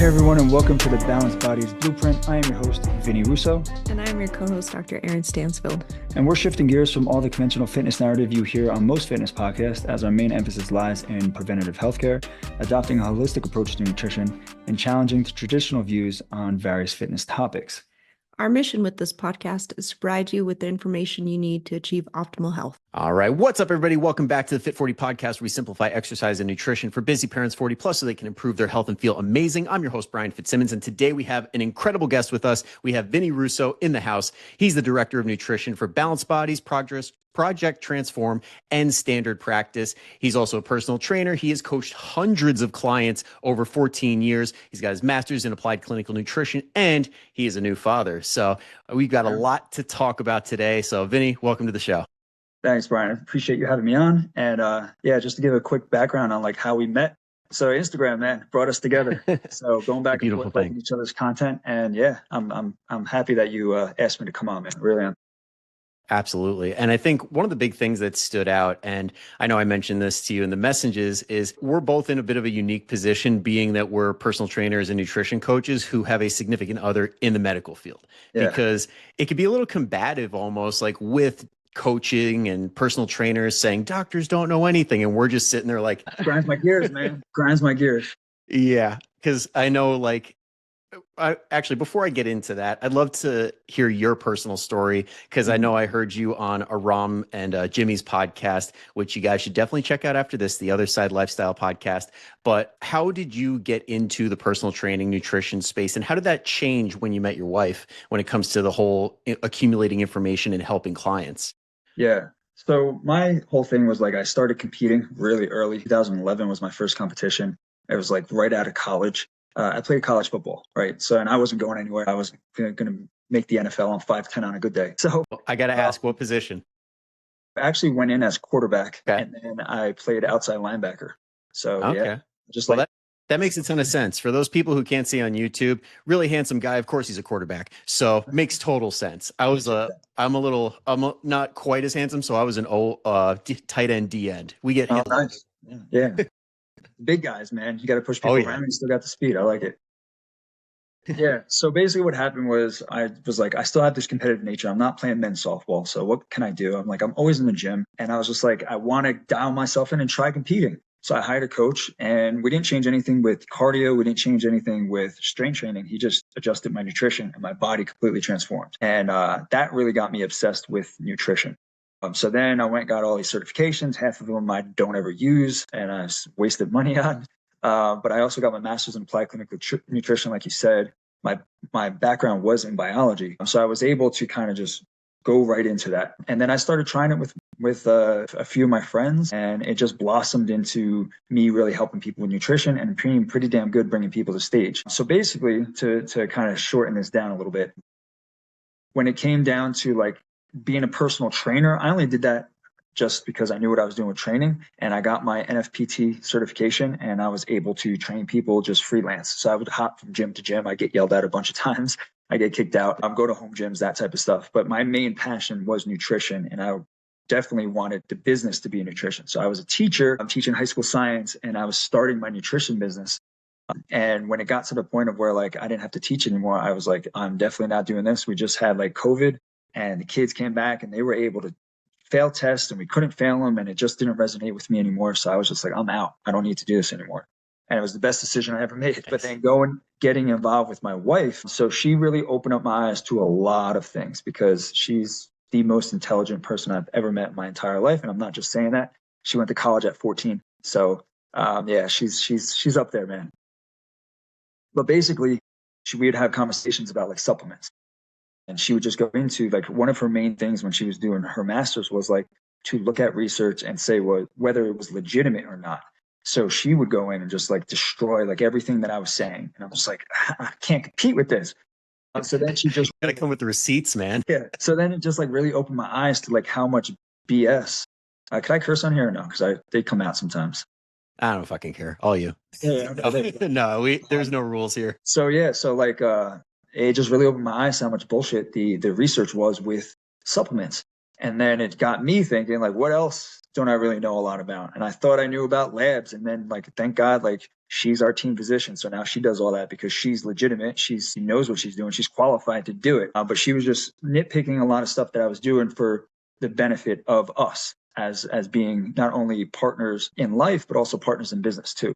everyone, and welcome to the Balanced Bodies Blueprint. I am your host, Vinny Russo. And I am your co-host, Dr. Eryn Stansfield. And we're shifting gears from all the conventional fitness narrative you hear on most fitness podcasts, as our main emphasis lies in preventative healthcare, adopting a holistic approach to nutrition, and challenging the traditional views on various fitness topics. Our mission with this podcast is to provide you with the information you need to achieve optimal health. All right. What's up, everybody? Welcome back to the Fit40 Podcast, where we simplify exercise and nutrition for busy parents 40 plus so they can improve their health and feel amazing. I'm your host, Bryan Fitzsimmons, and today we have an incredible guest with us. We have Vinny Russo in the house. He's the Director of Nutrition for Balanced Bodies, Project Transform, and Standard Practice. He's also a personal trainer. He has coached hundreds of clients over 14 years. He's got his master's in applied clinical nutrition, and he is a new father. So we've got a lot to talk about today. So Vinny, welcome to the show. Thanks, Brian. I appreciate you having me on. And just to give a quick background on like how we met. So Instagram, man, brought us together. So going back and forth liking each other's content. And yeah, I'm happy that you asked me to come on, man. Really am. Absolutely. And I think one of the big things that stood out, and I know I mentioned this to you in the messages, is we're both in a bit of a unique position, being that we're personal trainers and nutrition coaches who have a significant other in the medical field. Yeah. Because it could be a little combative almost, like with coaching and personal trainers saying doctors don't know anything. And we're just sitting there like, grinds my gears, man. Grinds my gears. Yeah. Because I know, like, actually, before I get into that, I'd love to hear your personal story, because I know I heard you on Aram and Jimmy's podcast, which you guys should definitely check out after this, the Other Side Lifestyle podcast. But how did you get into the personal training nutrition space, and how did that change when you met your wife when it comes to the whole accumulating information and helping clients? Yeah. So my whole thing was like, I started competing really early. 2011 was my first competition. It was like right out of college. I played college football, right? So, and I wasn't going anywhere. I was going to make the NFL on 5'10" on a good day. So I got to ask, what position? I actually went in as quarterback, and then I played outside linebacker. So yeah, just well, that makes a ton of sense. For those people who can't see on YouTube, really handsome guy. Of course, he's a quarterback. So makes total sense. I'm not quite as handsome. So I was an tight end, D end. We get him. Nice. Yeah. Big guys, man. You got to push people around. You still got the speed. I like it. Yeah. So basically what happened was I was like, I still have this competitive nature. I'm not playing men's softball. So what can I do? I'm like, I'm always in the gym. And I was just like, I want to dial myself in and try competing. So I hired a coach, and we didn't change anything with cardio. We didn't change anything with strength training. He just adjusted my nutrition, and my body completely transformed. And that really got me obsessed with nutrition. So then I went and got all these certifications. Half of them I don't ever use, and I wasted money on. But I also got my master's in applied clinical nutrition, like you said. My background was in biology. So I was able to kind of just go right into that. And then I started trying it with a few of my friends, and it just blossomed into me really helping people with nutrition and being pretty damn good bringing people to stage. So basically, to kind of shorten this down a little bit, when it came down to like being a personal trainer, I only did that just because I knew what I was doing with training, and I got my NFPT certification, and I was able to train people just freelance. So I would hop from gym to gym. I get yelled at a bunch of times. I get kicked out. Go to home gyms, that type of stuff. But my main passion was nutrition, and I definitely wanted the business to be nutrition. So I was a teacher. I'm teaching high school science, and I was starting my nutrition business. And when it got to the point of where like I didn't have to teach anymore, I was like, I'm definitely not doing this. We just had like COVID, and the kids came back and they were able to fail tests, and we couldn't fail them, and it just didn't resonate with me anymore. So I was just like, I'm out. I don't need to do this anymore. And it was the best decision I ever made. But then getting involved with my wife, so she really opened up my eyes to a lot of things, because she's the most intelligent person I've ever met in my entire life. And I'm not just saying that. She went to college at 14. So she's up there, man. But basically, we would have conversations about like supplements. And she would just go into like one of her main things when she was doing her master's was like to look at research and say whether it was legitimate or not. So she would go in and just like destroy like everything that I was saying. And I'm just like, I can't compete with this. So then she just gotta come with the receipts, man. Yeah. So then it just like really opened my eyes to like how much BS. Could I curse on here or no? Because they come out sometimes. I don't fucking care. All you. Yeah. No, there's no rules here. So yeah. So like it just really opened my eyes to how much bullshit the research was with supplements. And then it got me thinking like, what else don't I really know a lot about? And I thought I knew about labs. And then like, thank God, like she's our team physician. So now she does all that because she's legitimate. She knows what she's doing. She's qualified to do it. But she was just nitpicking a lot of stuff that I was doing for the benefit of us as being not only partners in life, but also partners in business too.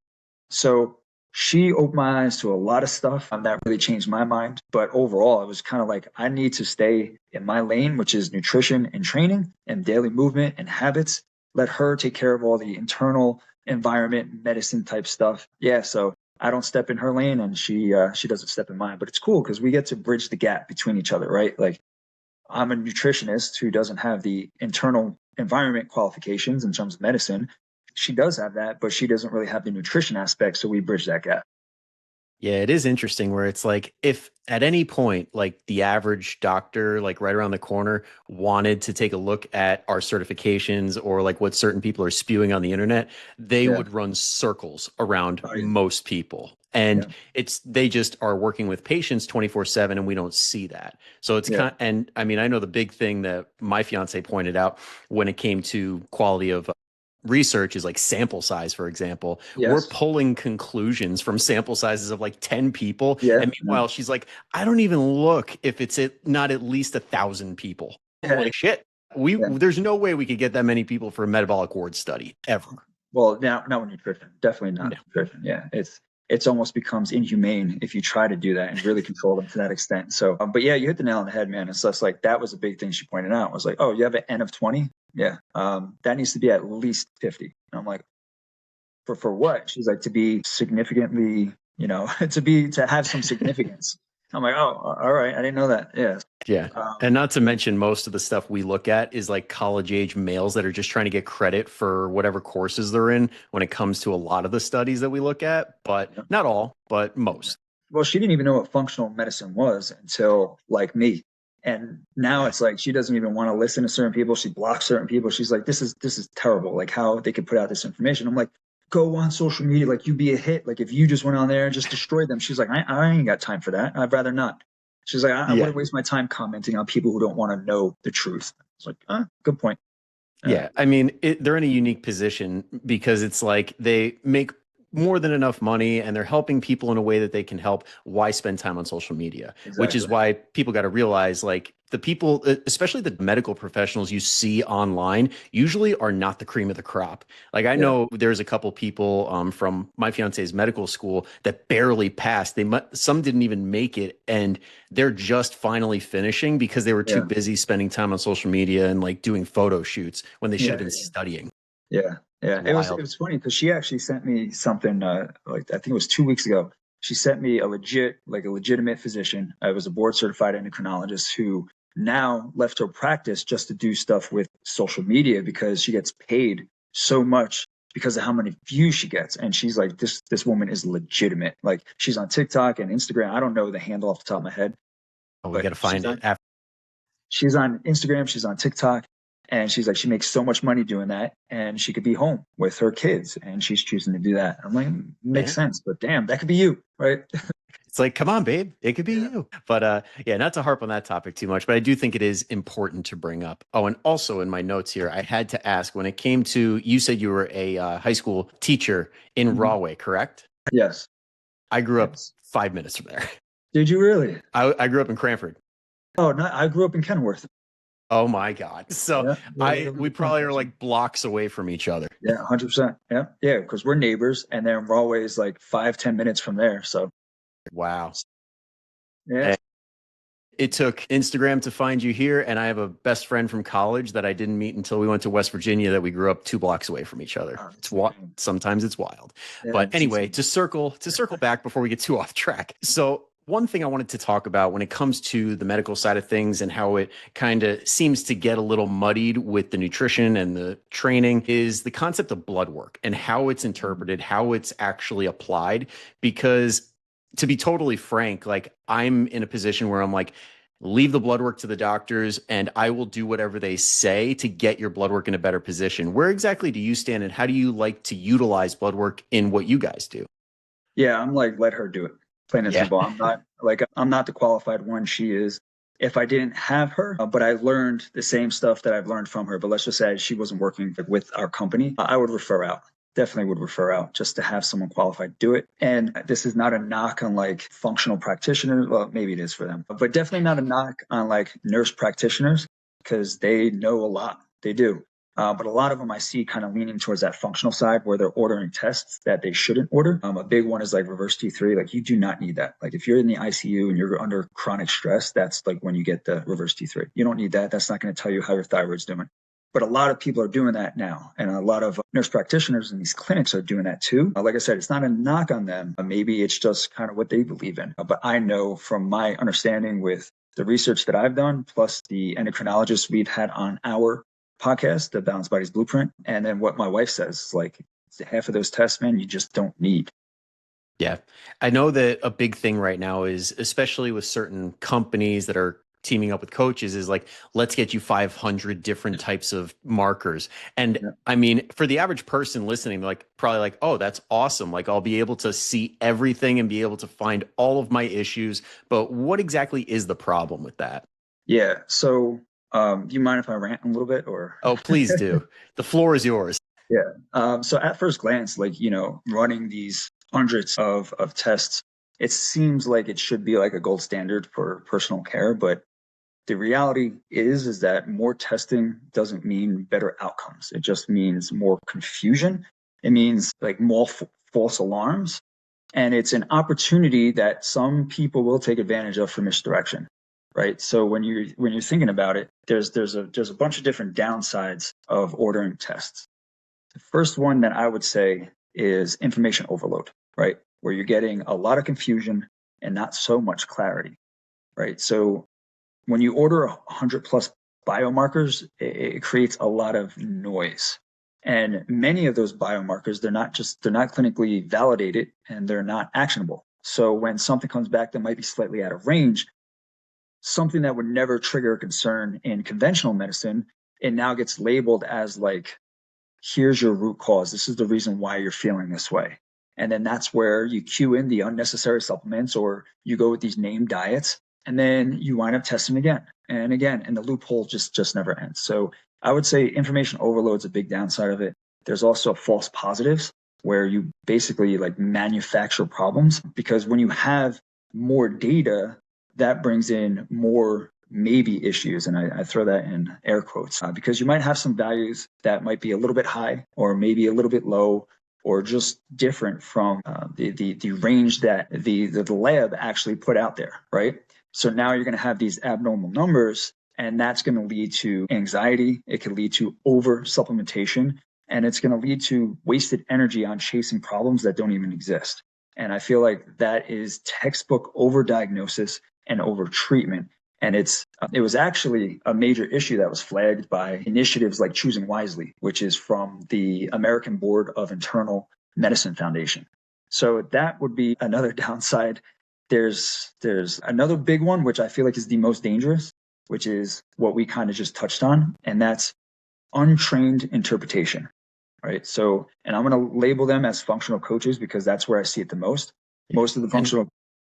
So she opened my eyes to a lot of stuff that really changed my mind. But overall, it was kind of like, I need to stay in my lane, which is nutrition and training and daily movement and habits. Let her take care of all the internal environment, medicine type stuff. Yeah. So I don't step in her lane and she doesn't step in mine, but it's cool because we get to bridge the gap between each other, right? Like I'm a nutritionist who doesn't have the internal environment qualifications in terms of medicine. She does have that, but she doesn't really have the nutrition aspect. So we bridge that gap. Yeah, it is interesting where it's like if at any point, like the average doctor, like right around the corner, wanted to take a look at our certifications or like what certain people are spewing on the internet, they would run circles around most people. And they just are working with patients 24/7 and we don't see that. So it's kind of, and I mean, I know the big thing that my fiance pointed out when it came to quality of research is like sample size, for example. We're pulling conclusions from sample sizes of like 10 people. And meanwhile, she's like, I don't even look if it's not at least 1,000 people. Like shit. There's no way we could get that many people for a metabolic ward study ever. Well, not with nutrition. Definitely not nutrition. Yeah. It's almost becomes inhumane if you try to do that and really control them to that extent. So, but yeah, you hit the nail on the head, man. It's just like, that was a big thing she pointed out. Was like, oh, you have an N of 20? Yeah. That needs to be at least 50. And I'm like, for what? She's like, to be significantly, to have some significance. I'm like, oh, all right. I didn't know that. Yeah. Yeah. And not to mention most of the stuff we look at is like college age males that are just trying to get credit for whatever courses they're in when it comes to a lot of the studies that we look at, but not all, but most. Well, she didn't even know what functional medicine was until like me. And now it's like, she doesn't even want to listen to certain people. She blocks certain people. She's like, this is terrible. Like how they could put out this information. I'm like, go on social media. Like you be a hit. Like if you just went on there and just destroyed them. She's like, I ain't got time for that. I'd rather not. She's like, I wouldn't waste my time commenting on people who don't want to know the truth. It's like, good point. Yeah. I mean, they're in a unique position because it's like they make more than enough money and they're helping people in a way that they can help. Why spend time on social media? Exactly. Which is why people got to realize like the people, especially the medical professionals you see online, usually are not the cream of the crop. Like I know there's a couple people from my fiance's medical school that barely passed. Some didn't even make it, and they're just finally finishing because they were too busy spending time on social media and like doing photo shoots when they should have been studying. Yeah. Yeah. It was funny because she actually sent me something like I think it was 2 weeks ago. She sent me a legitimate physician. I was a board certified endocrinologist who now left her practice just to do stuff with social media because she gets paid so much because of how many views she gets. And she's like, this woman is legitimate. Like she's on TikTok and Instagram. I don't know the handle off the top of my head. Oh, we got to find it after. She's on Instagram. She's on TikTok. And she's like, she makes so much money doing that and she could be home with her kids and she's choosing to do that. I'm like, makes sense, but damn, that could be you, right? It's like, come on, babe, it could be you. But not to harp on that topic too much, but I do think it is important to bring up. Oh, and also in my notes here, I had to ask when it came to, you said you were a high school teacher in Rahway, correct? Yes. I grew up 5 minutes from there. Did you really? I grew up in Cranford. Oh, no, I grew up in Kenworth. Oh my God. So we probably are like blocks away from each other. Yeah, 100%. Yeah. Yeah. Because we're neighbors and then Rahway is like 5-10 minutes from there. So. Wow. Yeah. It took Instagram to find you here. And I have a best friend from college that I didn't meet until we went to West Virginia that we grew up 2 blocks away from each other. Sometimes it's wild. But anyway, to circle back before we get too off track. So one thing I wanted to talk about when it comes to the medical side of things and how it kind of seems to get a little muddied with the nutrition and the training is the concept of blood work and how it's interpreted, how it's actually applied. Because to be totally frank, like I'm in a position where I'm like, leave the blood work to the doctors and I will do whatever they say to get your blood work in a better position. Where exactly do you stand and how do you like to utilize blood work in what you guys do? Yeah, I'm like, let her do it. Plain and simple. I'm not the qualified one. She is. if I didn't have her, but I learned the same stuff that I've learned from her, but let's just say she wasn't working with our company, I would refer out. Definitely would refer out just to have someone qualified do it. And this is not a knock on like functional practitioners. Well, maybe it is for them, but definitely not a knock on like nurse practitioners because they know a lot. They do. But a lot of them I see kind of leaning towards that functional side where they're ordering tests that they shouldn't order. A big one is like reverse T3. Like you do not need that. Like if you're in the ICU and you're under chronic stress, that's like when you get the reverse T3. You don't need that. That's not going to tell you how your thyroid's doing. But a lot of people are doing that now. And a lot of nurse practitioners in these clinics are doing that too. Like I said, it's not a knock on them. Maybe it's just kind of what they believe in. But I know from my understanding with the research that I've done, plus the endocrinologists we've had on our podcast, the Balanced Bodies Blueprint, and then what my wife says, like half of those tests, man, you just don't need. Yeah. I know that a big thing right now is, especially with certain companies that are teaming up with coaches, is like, let's get you 500 different types of markers. And yeah. I mean, for the average person listening, like probably like, oh, that's awesome. Like I'll be able to see everything and be able to find all of my issues. But what exactly is the problem with that? Yeah. So do you mind if I rant a little bit or? Oh, please do. The floor is yours. Yeah. So at first glance, like, running these hundreds of tests, it seems like it should be like a gold standard for personal care, but the reality is that more testing doesn't mean better outcomes. It just means more confusion. It means like more false alarms. And it's an opportunity that some people will take advantage of for misdirection, right? So when you're thinking about it, there's a bunch of different downsides of ordering tests. The first one that I would say is information overload, right? Where you're getting a lot of confusion and not so much clarity, right? So when you order 100 plus biomarkers, it creates a lot of noise. And many of those biomarkers, they're not clinically validated and they're not actionable. So when something comes back that might be slightly out of range, something that would never trigger a concern in conventional medicine, it now gets labeled as like, here's your root cause. This is the reason why you're feeling this way. And then that's where you cue in the unnecessary supplements or you go with these named diets. And then you wind up testing again and again, and the loophole just never ends. So I would say information overload is a big downside of it. There's also false positives where you basically like manufacture problems because when you have more data, that brings in more maybe issues. And I throw that in air quotes because you might have some values that might be a little bit high or maybe a little bit low or just different from the range that the lab actually put out there, right? So now you're going to have these abnormal numbers, and that's going to lead to anxiety. It can lead to over supplementation, and it's going to lead to wasted energy on chasing problems that don't even exist. And I feel like that is textbook overdiagnosis and over treatment. And it was actually a major issue that was flagged by initiatives like Choosing Wisely, which is from the American Board of Internal Medicine Foundation. So that would be another downside. There's another big one, which I feel like is the most dangerous, which is what we kind of just touched on, and that's untrained interpretation, right? So, and I'm going to label them as functional coaches because that's where I see it the most. Most of the functional.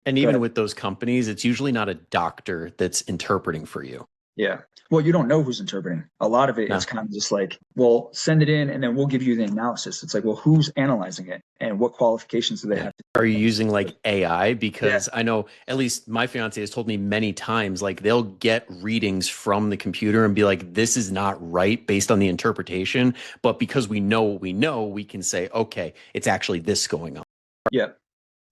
And even with those companies, it's usually not a doctor that's interpreting for you. Yeah. Well, you don't know who's interpreting. A lot of it is kind of just like, well, send it in and then we'll give you the analysis. It's like, well, who's analyzing it and what qualifications do they have? Are you using like AI? Because I know at least my fiance has told me many times, like they'll get readings from the computer and be like, this is not right based on the interpretation. But because we know what we know, we can say, okay, it's actually this going on. Yeah.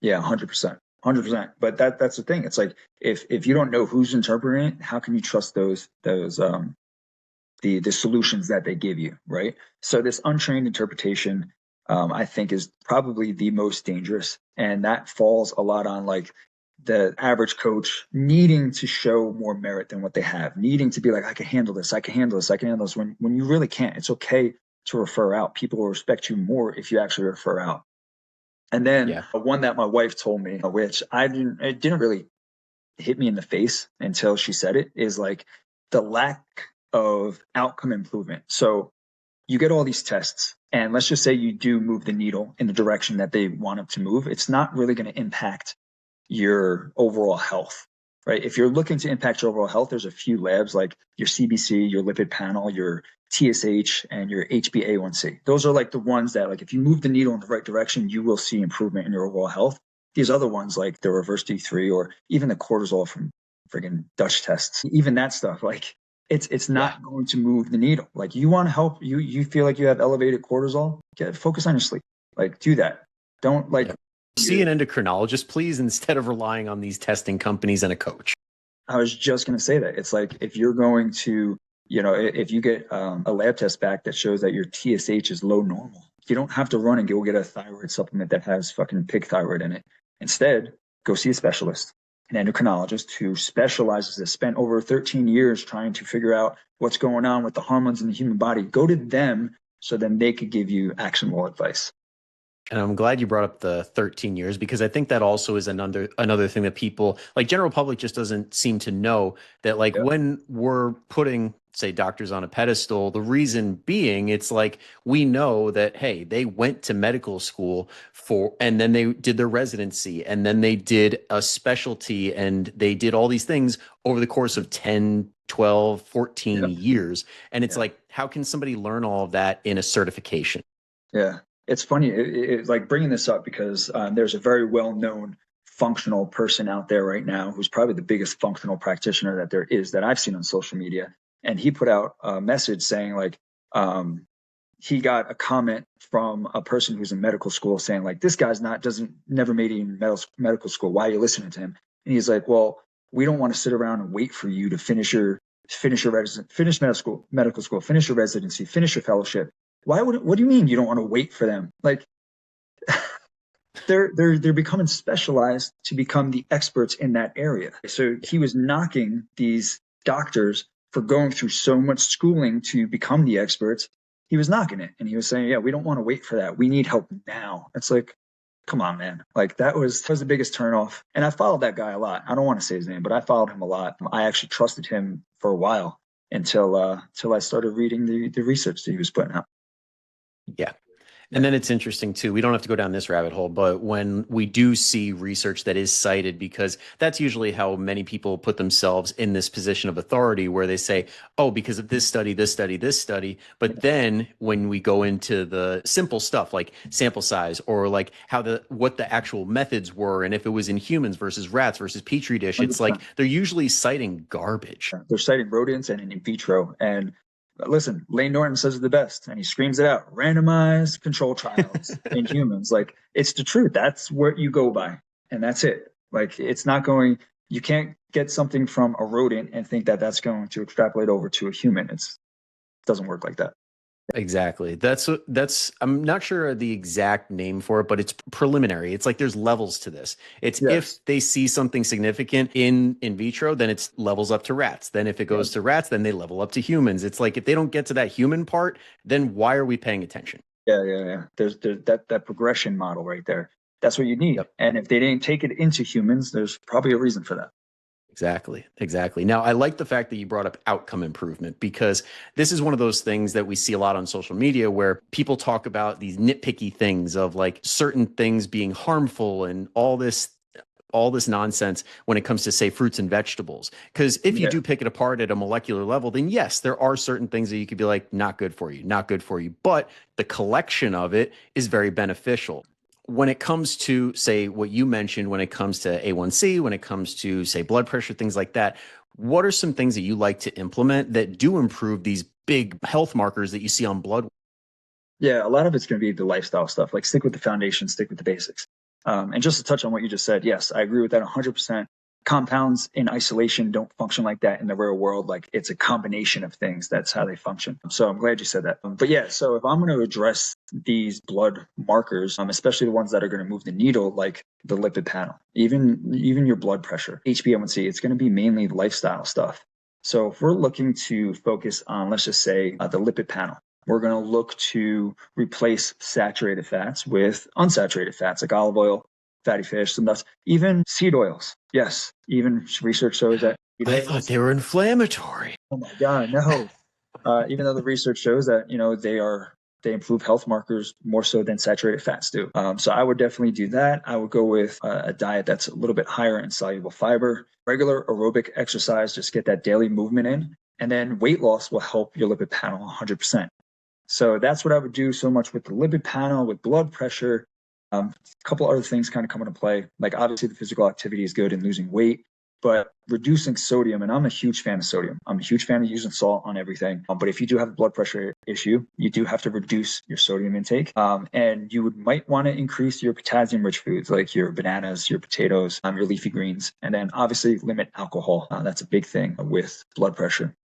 Yeah. 100%. 100%. But that's the thing. It's like, if you don't know who's interpreting it, how can you trust the solutions that they give you, right? So this untrained interpretation, I think is probably the most dangerous. And that falls a lot on like the average coach needing to show more merit than what they have, needing to be like, I can handle this, I can handle this, I can handle this, when you really can't. It's okay to refer out. People will respect you more if you actually refer out. And then one that my wife told me, which it didn't really hit me in the face until she said it, is like the lack of outcome improvement. So you get all these tests, and let's just say you do move the needle in the direction that they want it to move. It's not really going to impact your overall health. right? If you're looking to impact your overall health, there's a few labs like your CBC, your lipid panel, your TSH, and your HbA1c. Those are like the ones that, like, if you move the needle in the right direction, you will see improvement in your overall health. These other ones, like the reverse D3 or even the cortisol from friggin' Dutch tests, even that stuff, like it's not going to move the needle. Like, you want to help, you feel like you have elevated cortisol, focus on your sleep. Like, do that. Don't like see an endocrinologist, please, instead of relying on these testing companies and a coach. I was just going to say that. It's like, if you're going to, if you get a lab test back that shows that your TSH is low normal, you don't have to run and go get a thyroid supplement that has fucking pig thyroid in it. Instead, go see a specialist, an endocrinologist who specializes this, spent over 13 years trying to figure out what's going on with the hormones in the human body. Go to them so then they could give you actionable advice. And I'm glad you brought up the 13 years, because I think that also is another thing that people, like general public, just doesn't seem to know, that like when we're putting, say, doctors on a pedestal, the reason being, it's like, we know that, hey, they went to medical school and then they did their residency, and then they did a specialty, and they did all these things over the course of 10, 12, 14 years. And it's like, how can somebody learn all of that in a certification? Yeah. It's funny, it's like bringing this up because there's a very well-known functional person out there right now who's probably the biggest functional practitioner that there is, that I've seen on social media. And he put out a message saying, like, he got a comment from a person who's in medical school saying, like, this guy's never made it in medical school. Why are you listening to him? And he's like, well, we don't want to sit around and wait for you to finish medical school, finish your residency, finish your fellowship. What do you mean you don't want to wait for them? Like, they're becoming specialized to become the experts in that area. So he was knocking these doctors for going through so much schooling to become the experts. He was knocking it, and he was saying, yeah, we don't want to wait for that. We need help now. It's like, come on, man. Like, that was the biggest turnoff. And I followed that guy a lot. I don't want to say his name, but I followed him a lot. I actually trusted him for a while until I started reading the research that he was putting out. Yeah. And then it's interesting too, we don't have to go down this rabbit hole, but when we do see research that is cited, because that's usually how many people put themselves in this position of authority, where they say, oh, because of this study, this study, this study. But then when we go into the simple stuff like sample size, or like what the actual methods were, and if it was in humans versus rats versus petri dish, it's 100%. Like they're usually citing garbage. They're citing rodents and in vitro. And listen, Lane Norton says it the best, and he screams it out: randomized control trials in humans. Like, it's the truth. That's what you go by, and that's it. Like, you can't get something from a rodent and think that that's going to extrapolate over to a human. It doesn't work like that. Exactly. That's I'm not sure the exact name for it, but it's preliminary. It's like there's levels to this. It's if they see something significant in vitro, then it's levels up to rats. Then if it goes to rats, then they level up to humans. It's like, if they don't get to that human part, then why are we paying attention? Yeah. There's that progression model right there. That's what you need. Yep. And if they didn't take it into humans, there's probably a reason for that. Exactly. Now, I like the fact that you brought up outcome improvement, because this is one of those things that we see a lot on social media, where people talk about these nitpicky things of like certain things being harmful and all this nonsense when it comes to, say, fruits and vegetables. Because if you do pick it apart at a molecular level, then yes, there are certain things that you could be like, not good for you. But the collection of it is very beneficial. When it comes to, say, what you mentioned, when it comes to A1C, when it comes to, say, blood pressure, things like that, what are some things that you like to implement that do improve these big health markers that you see on blood? Yeah, a lot of it's going to be the lifestyle stuff. Like, stick with the foundation, stick with the basics. And just to touch on what you just said, yes, I agree with that 100%. Compounds in isolation don't function like that in the real world. Like, it's a combination of things. That's how they function. So I'm glad you said that. But yeah, so if I'm going to address these blood markers, especially the ones that are going to move the needle, like the lipid panel, even your blood pressure, HbA1c, it's going to be mainly lifestyle stuff. So if we're looking to focus on, let's just say, the lipid panel, we're going to look to replace saturated fats with unsaturated fats, like olive oil, fatty fish, some nuts, even seed oils. Yes, even research shows that. I thought they were inflammatory. Oh my God, no. Even though the research shows that, they are They improve health markers more so than saturated fats do. So I would definitely do that. I would go with a diet that's a little bit higher in soluble fiber, regular aerobic exercise, just get that daily movement in. And then weight loss will help your lipid panel 100%. So that's what I would do so much with the lipid panel, with blood pressure. A couple other things kind of come into play. Like obviously the physical activity is good in losing weight, but reducing sodium, and I'm a huge fan of sodium. I'm a huge fan of using salt on everything. But if you do have a blood pressure issue, you do have to reduce your sodium intake. And you might want to increase your potassium-rich foods like your bananas, your potatoes, your leafy greens, and then obviously limit alcohol. That's a big thing with blood pressure.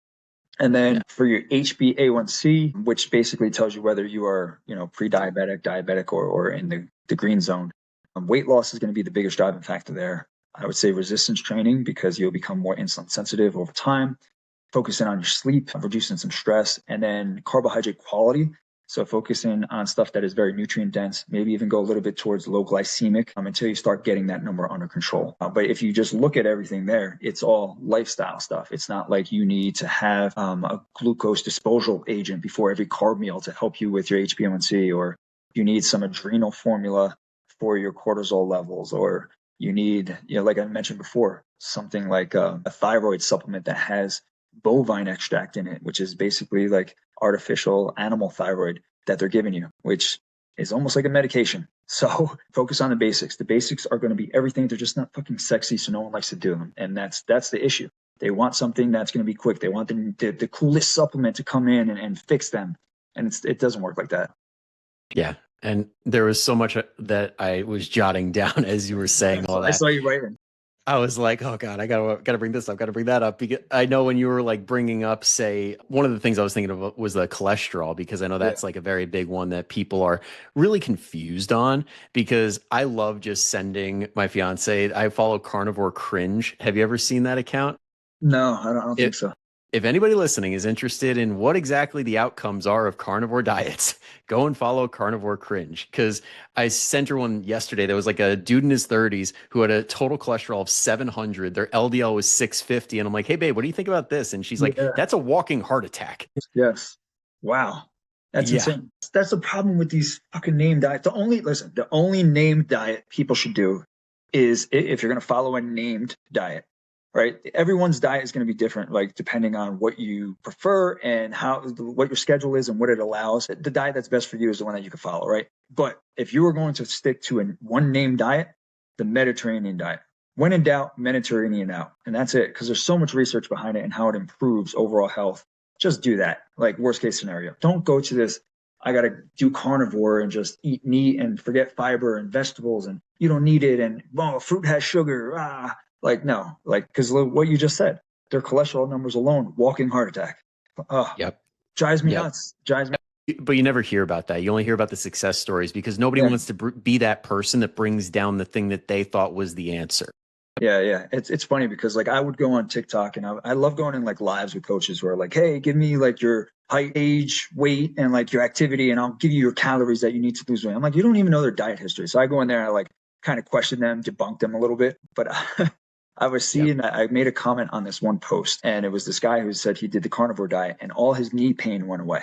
And then for your HbA1c, which basically tells you whether you are, pre-diabetic, diabetic, or in the green zone, weight loss is going to be the biggest driving factor there. I would say resistance training, because you'll become more insulin sensitive over time, focusing on your sleep, reducing some stress, and then carbohydrate quality. So focusing on stuff that is very nutrient dense, maybe even go a little bit towards low glycemic until you start getting that number under control. But if you just look at everything there, it's all lifestyle stuff. It's not like you need to have a glucose disposal agent before every carb meal to help you with your HbA1c, or you need some adrenal formula for your cortisol levels, or you need, like I mentioned before, something like a thyroid supplement that has bovine extract in it, which is basically like artificial animal thyroid that they're giving you, which is almost like a medication. So focus on the basics. The basics are going to be everything. They're just not fucking sexy, so no one likes to do them. And that's the issue. They want something that's going to be quick. They want the coolest supplement to come in and fix them. And it doesn't work like that. Yeah. And there was so much that I was jotting down as you were saying all that. I saw you writing. I was like, oh God, I gotta bring this up, gotta bring that up. Because I know when you were like bringing up, say, one of the things I was thinking of was the cholesterol, because I know that's like a very big one that people are really confused on, because I love just sending my fiance, I follow Carnivore Cringe. Have you ever seen that account? No, I don't think so. If anybody listening is interested in what exactly the outcomes are of carnivore diets, go and follow Carnivore Cringe, because I sent her one yesterday. There was like a dude in his 30s who had a total cholesterol of 700. Their LDL was 650. And I'm like, hey, babe, what do you think about this? And she's like, that's a walking heart attack. Yes. Wow. That's insane. That's the problem with these fucking name diets. The only named diet people should do is if you're going to follow a named diet. Right? Everyone's diet is going to be different, like depending on what you prefer and what your schedule is and what it allows. The diet that's best for you is the one that you can follow, right? But if you are going to stick to one name diet, the Mediterranean diet. When in doubt, Mediterranean out. And that's it, because there's so much research behind it and how it improves overall health. Just do that. Like worst case scenario. Don't go to this, I got to do carnivore and just eat meat and forget fiber and vegetables and you don't need it. And fruit has sugar. Like, no, because what you just said, their cholesterol numbers alone, walking heart attack. Drives me nuts. But you never hear about that. You only hear about the success stories, because nobody wants to be that person that brings down the thing that they thought was the answer. Yeah. It's funny because like I would go on TikTok and I love going in like lives with coaches who are like, hey, give me like your height, age, weight, and like your activity, and I'll give you your calories that you need to lose weight. I'm like, you don't even know their diet history. So I go in there and I like kind of question them, debunk them a little bit. But I was seeing that I made a comment on this one post, and it was this guy who said he did the carnivore diet and all his knee pain went away.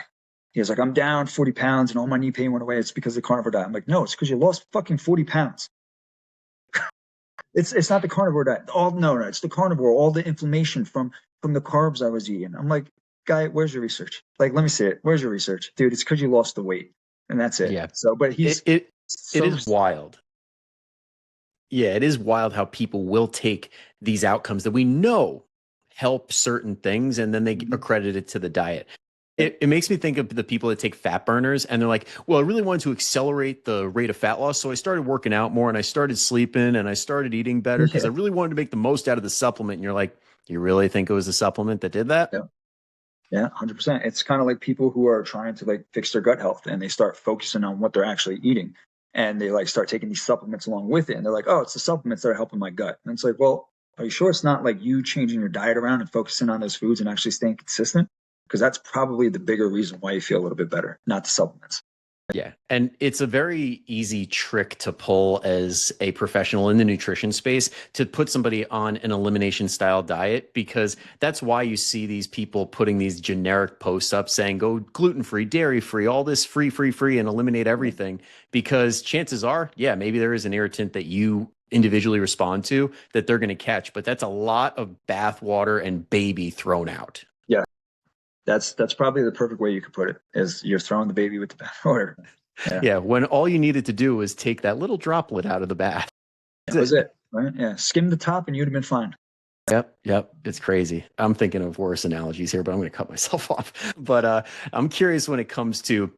He was like, I'm down 40 pounds and all my knee pain went away. It's because of the carnivore diet. I'm like, no, it's because you lost fucking 40 pounds. It's not the carnivore diet. It's the carnivore, all the inflammation from the carbs I was eating. I'm like, guy, where's your research? Like, let me see it. Where's your research? Dude, it's because you lost the weight. And that's it. Yeah. So, but it is wild. Yeah, it is wild how people will take these outcomes that we know help certain things, and then they accredit it to the diet. It makes me think of the people that take fat burners and they're like, well, I really wanted to accelerate the rate of fat loss. So I started working out more and I started sleeping and I started eating better because I really wanted to make the most out of the supplement. And you're like, you really think it was the supplement that did that? Yeah, 100%. It's kind of like people who are trying to like fix their gut health and they start focusing on what they're actually eating. And they like start taking these supplements along with it. And they're like, oh, it's the supplements that are helping my gut. And it's like, well, are you sure it's not like you changing your diet around and focusing on those foods and actually staying consistent? Because that's probably the bigger reason why you feel a little bit better, not the supplements. Yeah. And it's a very easy trick to pull as a professional in the nutrition space to put somebody on an elimination style diet, because that's why you see these people putting these generic posts up saying go gluten-free, dairy-free, all this free, and eliminate everything. Because chances are, yeah, maybe there is an irritant that you individually respond to that they're going to catch, but that's a lot of bath water and baby thrown out. Yeah. That's probably the perfect way you could put it, is you're throwing the baby with the bathwater. Yeah, when all you needed to do was take that little droplet out of the bath. That was it, right? Yeah, skim the top and you'd have been fine. Yep. It's crazy. I'm thinking of worse analogies here, but I'm going to cut myself off. But I'm curious when it comes to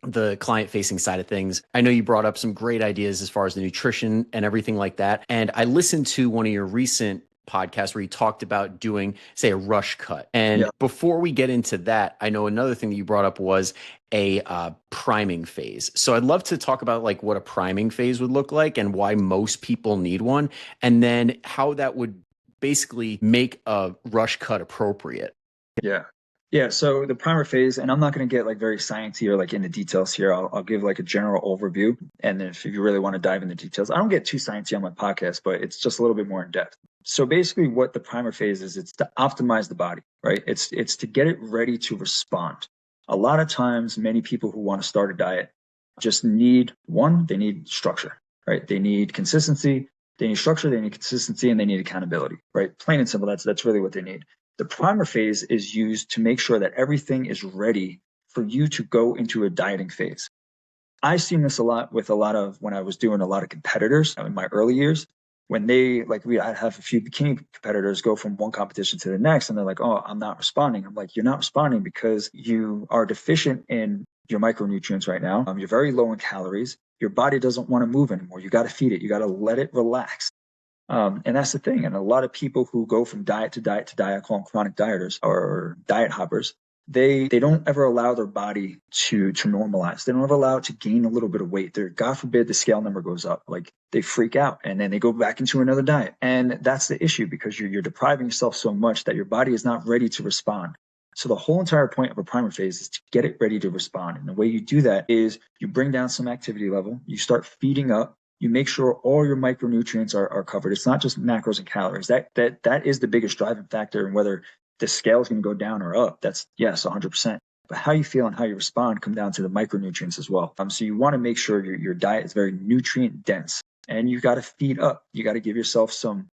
the client-facing side of things. I know you brought up some great ideas as far as the nutrition and everything like that. And I listened to one of your recent podcast where you talked about doing, say, a rush cut. And before we get into that, I know another thing that you brought up was a priming phase. So I'd love to talk about like what a priming phase would look like and why most people need one, and then how that would basically make a rush cut appropriate. Yeah. So the primer phase, and I'm not going to get like very sciencey or like into details here. I'll give like a general overview. And then if you really want to dive into details, I don't get too sciencey on my podcast, but it's just a little bit more in depth. So basically what the primer phase is, it's to optimize the body, right? It's to get it ready to respond. A lot of times, many people who want to start a diet just need they need structure, right? They need consistency, they need structure, they need consistency, and they need accountability, right? Plain and simple. That's really what they need. The primer phase is used to make sure that everything is ready for you to go into a dieting phase. I've seen this a lot with when I was doing a lot of competitors in my early years, when I have a few bikini competitors go from one competition to the next and they're like, oh, I'm not responding. I'm like, you're not responding because you are deficient in your micronutrients right now. You're very low in calories. Your body doesn't want to move anymore. You got to feed it. You got to let it relax. And that's the thing. And a lot of people who go from diet to diet to diet, I call them chronic dieters or diet hoppers. They don't ever allow their body to normalize. They don't ever allow it to gain a little bit of weight. God forbid the scale number goes up. Like they freak out and then they go back into another diet. And that's the issue, because you're depriving yourself so much that your body is not ready to respond. So the whole entire point of a primer phase is to get it ready to respond. And the way you do that is you bring down some activity level, you start feeding up. You make sure all your micronutrients are covered. It's not just macros and calories. That is the biggest driving factor in whether the scale is going to go down or up. That's 100%. But how you feel and how you respond come down to the micronutrients as well. So you want to make sure your diet is very nutrient dense, and you got to feed up. You got to give yourself some,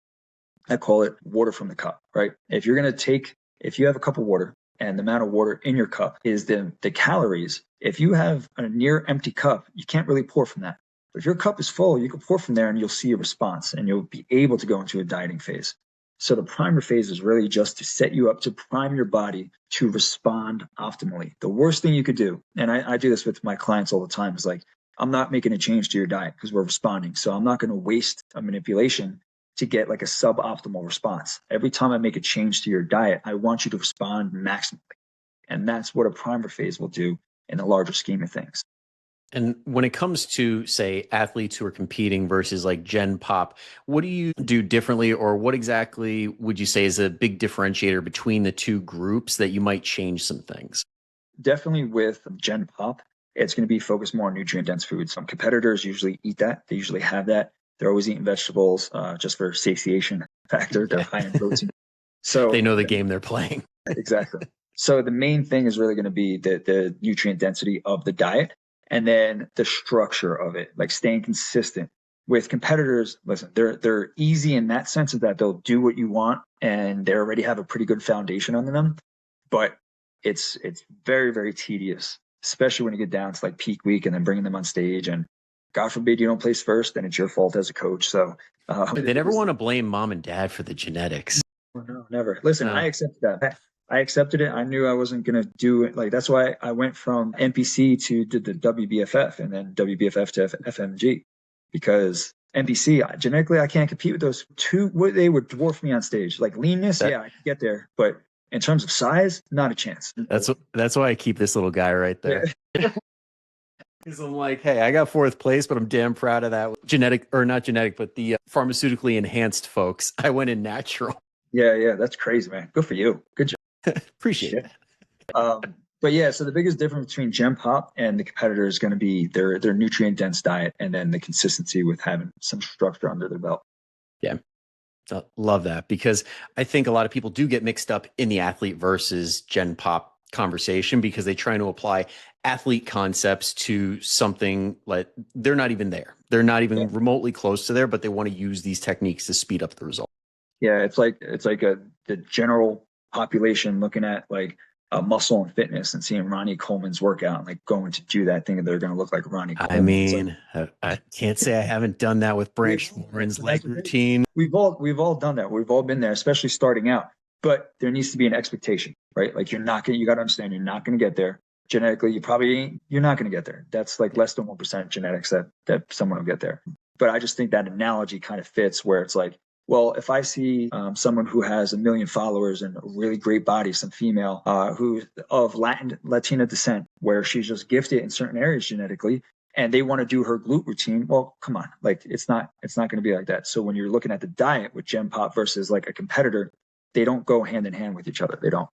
I call it water from the cup, right? If you have a cup of water and the amount of water in your cup is the calories, if you have a near empty cup, you can't really pour from that. If your cup is full, you can pour from there and you'll see a response and you'll be able to go into a dieting phase. So the primer phase is really just to set you up to prime your body to respond optimally. The worst thing you could do, and I do this with my clients all the time, is like, I'm not making a change to your diet because we're responding. So I'm not going to waste a manipulation to get like a suboptimal response. Every time I make a change to your diet, I want you to respond maximally. And that's what a primer phase will do in the larger scheme of things. And when it comes to, say, athletes who are competing versus like Gen Pop, what do you do differently, or what exactly would you say is a big differentiator between the two groups that you might change some things? Definitely with Gen Pop, it's going to be focused more on nutrient-dense foods. Some competitors usually eat that. They usually have that. They're always eating vegetables just for satiation factor. They're high in protein. So they know the game they're playing. Exactly. So the main thing is really going to be the nutrient density of the diet. And then the structure of it, like staying consistent. With competitors, listen, they're easy in that sense of that they'll do what you want and they already have a pretty good foundation under them. But it's very, very tedious, especially when you get down to like peak week and then bringing them on stage. And God forbid you don't place first, then it's your fault as a coach. So they never want to blame mom and dad for the genetics. No, never. Listen, I accept that. I accepted it. I knew I wasn't going to do it. Like, that's why I went from NPC to the WBFF and then WBFF to FMG, because NPC, genetically, I can't compete with those two. They would dwarf me on stage. Like leanness, I could get there. But in terms of size, not a chance. That's why I keep this little guy right there. Yeah. Because I'm like, hey, I got 4th place, but I'm damn proud of that. Genetic, or not genetic, but the pharmaceutically enhanced folks. I went in natural. Yeah, that's crazy, man. Good for you. Good job. Appreciate it. But yeah, so the biggest difference between Gen Pop and the competitor is going to be their nutrient dense diet, and then the consistency with having some structure under their belt. Yeah. So, love that, because I think a lot of people do get mixed up in the athlete versus Gen Pop conversation because they try to apply athlete concepts to something like they're not even there. They're not even remotely close to there, but they want to use these techniques to speed up the result. Yeah, it's like the general population looking at like muscle and fitness and seeing Ronnie Coleman's workout and like going to do that thing, and they're going to look like Ronnie Coleman. I mean, I can't say I haven't done that with Bryan Fitzsimmons' leg routine. We've all done that. We've all been there, especially starting out. But there needs to be an expectation, right? Like you got to understand you're not going to get there. Genetically, you're not going to get there. That's like less than 1% genetics that someone will get there. But I just think that analogy kind of fits where it's like, well, if I see someone who has 1 million followers and a really great body, some female who of Latina descent, where she's just gifted in certain areas genetically, and they want to do her glute routine, well, come on, like it's not going to be like that. So when you're looking at the diet with Gen Pop versus like a competitor, they don't go hand in hand with each other. They don't.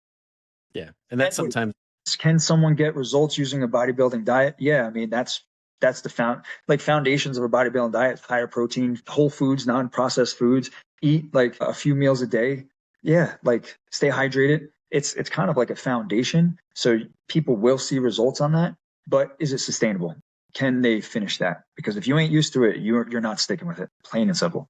Yeah, and that's sometimes. Can someone get results using a bodybuilding diet? Yeah, I mean that's the foundations of a bodybuilding diet: higher protein, whole foods, non-processed foods, eat like a few meals a day. Yeah, like stay hydrated. It's kind of like a foundation. So people will see results on that, but is it sustainable? Can they finish that? Because if you ain't used to it, you're not sticking with it. Plain and simple.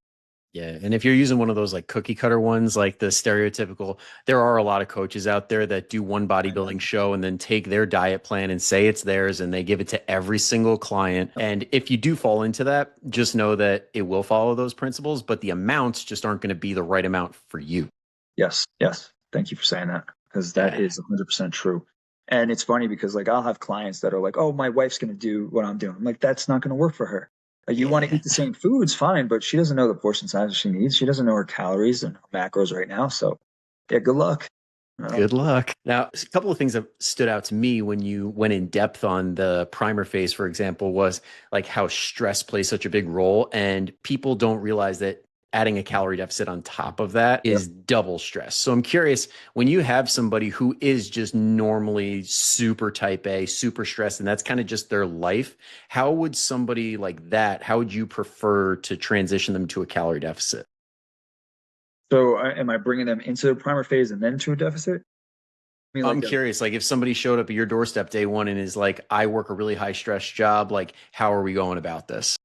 Yeah. And if you're using one of those like cookie cutter ones, like the stereotypical, there are a lot of coaches out there that do one bodybuilding show and then take their diet plan and say it's theirs and they give it to every single client. And if you do fall into that, just know that it will follow those principles, but the amounts just aren't going to be the right amount for you. Yes. Thank you for saying that, because that is 100% true. And it's funny because like I'll have clients that are like, oh, my wife's going to do what I'm doing. I'm like, that's not going to work for her. You want to eat the same foods, fine, but she doesn't know the portion sizes she needs. She doesn't know her calories and macros right now. So, yeah, good luck. Good luck. Now, a couple of things that stood out to me when you went in depth on the primer phase, for example, was like how stress plays such a big role. And people don't realize that adding a calorie deficit on top of that is double stress. So I'm curious, when you have somebody who is just normally super type A, super stressed, and that's kind of just their life, how would somebody like that, how would you prefer to transition them to a calorie deficit? So am I bringing them into the primer phase and then to a deficit? I'm curious, like if somebody showed up at your doorstep day one and is like, I work a really high stress job, like how are we going about this?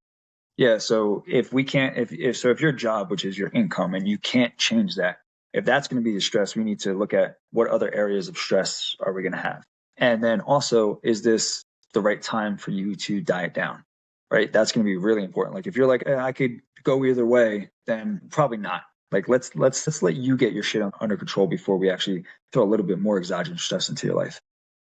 Yeah. So if your job, which is your income, and you can't change that, if that's going to be the stress, we need to look at what other areas of stress are we going to have. And then also, is this the right time for you to diet down? Right. That's going to be really important. Like if you're like, I could go either way, then probably not. Like let's let you get your shit under control before we actually throw a little bit more exogenous stress into your life.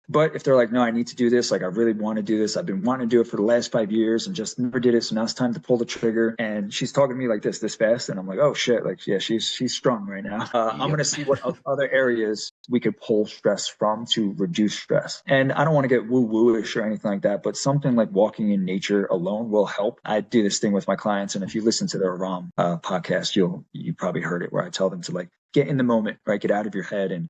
But if they're like, no, I need to do this, like I really want to do this, I've been wanting to do it for the last 5 years and just never did it, so now it's time to pull the trigger. And she's talking to me like this fast, and I'm like, oh shit, like yeah, she's strong right now. I'm gonna see what other areas we could pull stress from to reduce stress. And I don't want to get woo-woo-ish or anything like that, but something like walking in nature alone will help. I do this thing with my clients, and if you listen to their ROM podcast, you probably heard it, where I tell them to like get in the moment, right? Get out of your head and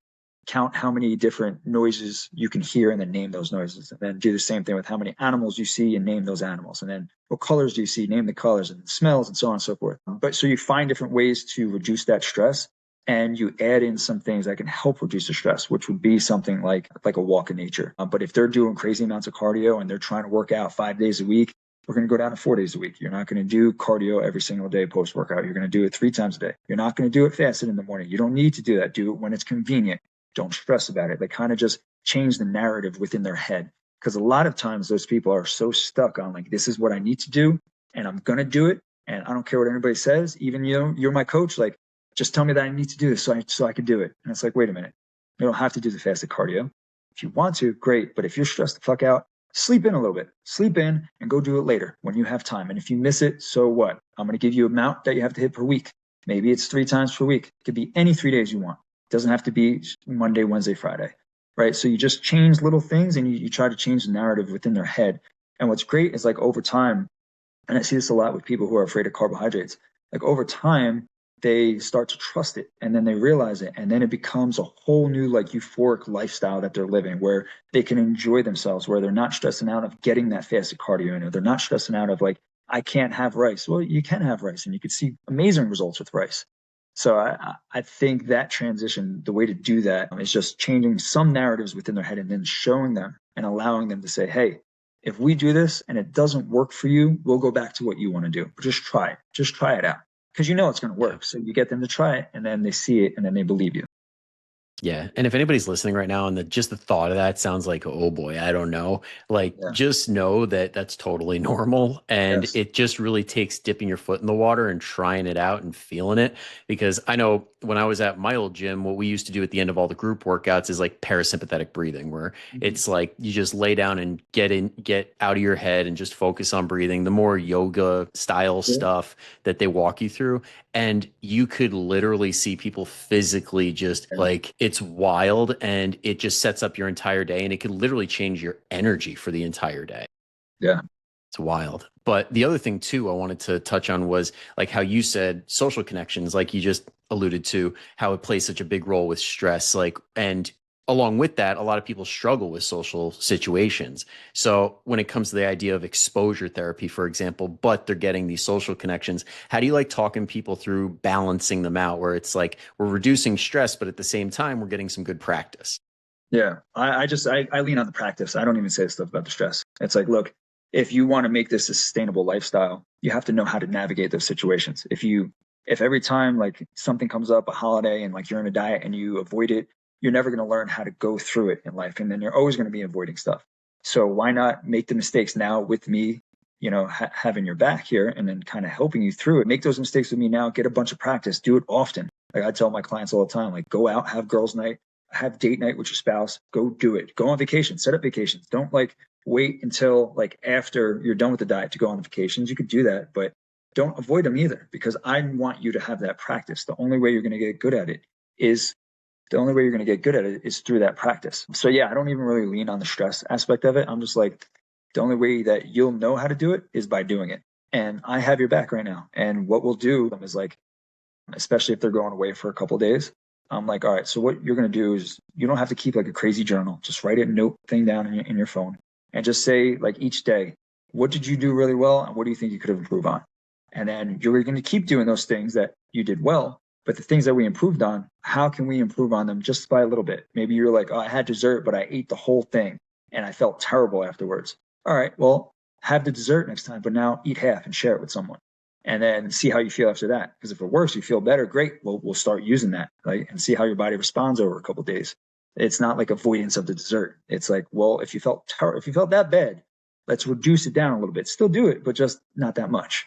count how many different noises you can hear and then name those noises. And then do the same thing with how many animals you see and name those animals. And then what colors do you see, name the colors, and smells, and so on and so forth. But so you find different ways to reduce that stress, and you add in some things that can help reduce the stress, which would be something like a walk in nature. But if they're doing crazy amounts of cardio and they're trying to work out 5 days a week, we're going to go down to 4 days a week. You're not going to do cardio every single day post-workout. You're going to do it 3 times a day. You're not going to do it fasted in the morning. You don't need to do that. Do it when it's convenient. Don't stress about it. They kind of just change the narrative within their head. Because a lot of times those people are so stuck on like, this is what I need to do and I'm going to do it. And I don't care what anybody says. Even, you're my coach. Like, just tell me that I need to do this so I can do it. And it's like, wait a minute. You don't have to do the fasted cardio. If you want to, great. But if you're stressed the fuck out, sleep in a little bit. Sleep in and go do it later when you have time. And if you miss it, so what? I'm going to give you an amount that you have to hit per week. Maybe it's 3 times per week. It could be any 3 days you want. Doesn't have to be Monday, Wednesday, Friday, right? So you just change little things and you try to change the narrative within their head. And what's great is like over time, and I see this a lot with people who are afraid of carbohydrates, like over time, they start to trust it, and then they realize it, and then it becomes a whole new like euphoric lifestyle that they're living, where they can enjoy themselves, where they're not stressing out of getting that fasted cardio in, or they're not stressing out of like, I can't have rice. Well, you can have rice, and you can see amazing results with rice. So I think that transition, the way to do that is just changing some narratives within their head and then showing them and allowing them to say, hey, if we do this and it doesn't work for you, we'll go back to what you want to do. Just try it. Just try it out, because you know it's going to work. So you get them to try it, and then they see it, and then they believe you. Yeah. And if anybody's listening right now and just the thought of that sounds like, oh boy, I don't know, like just know that that's totally normal. And it just really takes dipping your foot in the water and trying it out and feeling it. Because I know when I was at my old gym, what we used to do at the end of all the group workouts is like parasympathetic breathing, where it's like you just lay down and get out of your head and just focus on breathing, the more yoga style stuff that they walk you through. And you could literally see people physically just like, it's wild, and it just sets up your entire day, and it could literally change your energy for the entire day. Yeah. It's wild. But the other thing too, I wanted to touch on was like how you said social connections, like you just alluded to, how it plays such a big role with stress. Like, and along with that, a lot of people struggle with social situations. So when it comes to the idea of exposure therapy, for example, but they're getting these social connections, how do you like talking people through balancing them out, where it's like we're reducing stress, but at the same time, we're getting some good practice? Yeah. I lean on the practice. I don't even say stuff about the stress. It's like, look, if you want to make this a sustainable lifestyle, you have to know how to navigate those situations. If every time like something comes up, a holiday, and like you're in a diet and you avoid it, you're never going to learn how to go through it in life. And then you're always going to be avoiding stuff. So why not make the mistakes now with me, having your back here, and then kind of helping you through it. Make those mistakes with me now, get a bunch of practice, do it often. Like I tell my clients all the time, like go out, have girls' night, have date night with your spouse, go do it. Go on vacation, set up vacations. Don't like wait until like after you're done with the diet to go on vacations. You could do that, but don't avoid them either, because I want you to have that practice. The only way you're going to get good at it is through that practice. So yeah, I don't even really lean on the stress aspect of it. I'm just like, the only way that you'll know how to do it is by doing it. And I have your back right now. And what we'll do is like, especially if they're going away for a couple of days, I'm like, all right, so what you're going to do is you don't have to keep like a crazy journal. Just write a note thing down in your phone and just say like each day, what did you do really well? And what do you think you could have improved on? And then you're going to keep doing those things that you did well. But the things that we improved on, how can we improve on them just by a little bit? Maybe you're like, oh, I had dessert, but I ate the whole thing and I felt terrible afterwards. All right, well, have the dessert next time, but now eat half and share it with someone. And then see how you feel after that. Because if it works, you feel better, great. We'll start using that, right? And see how your body responds over a couple of days. It's not like avoidance of the dessert. It's like, well, if you felt that bad, let's reduce it down a little bit. Still do it, but just not that much.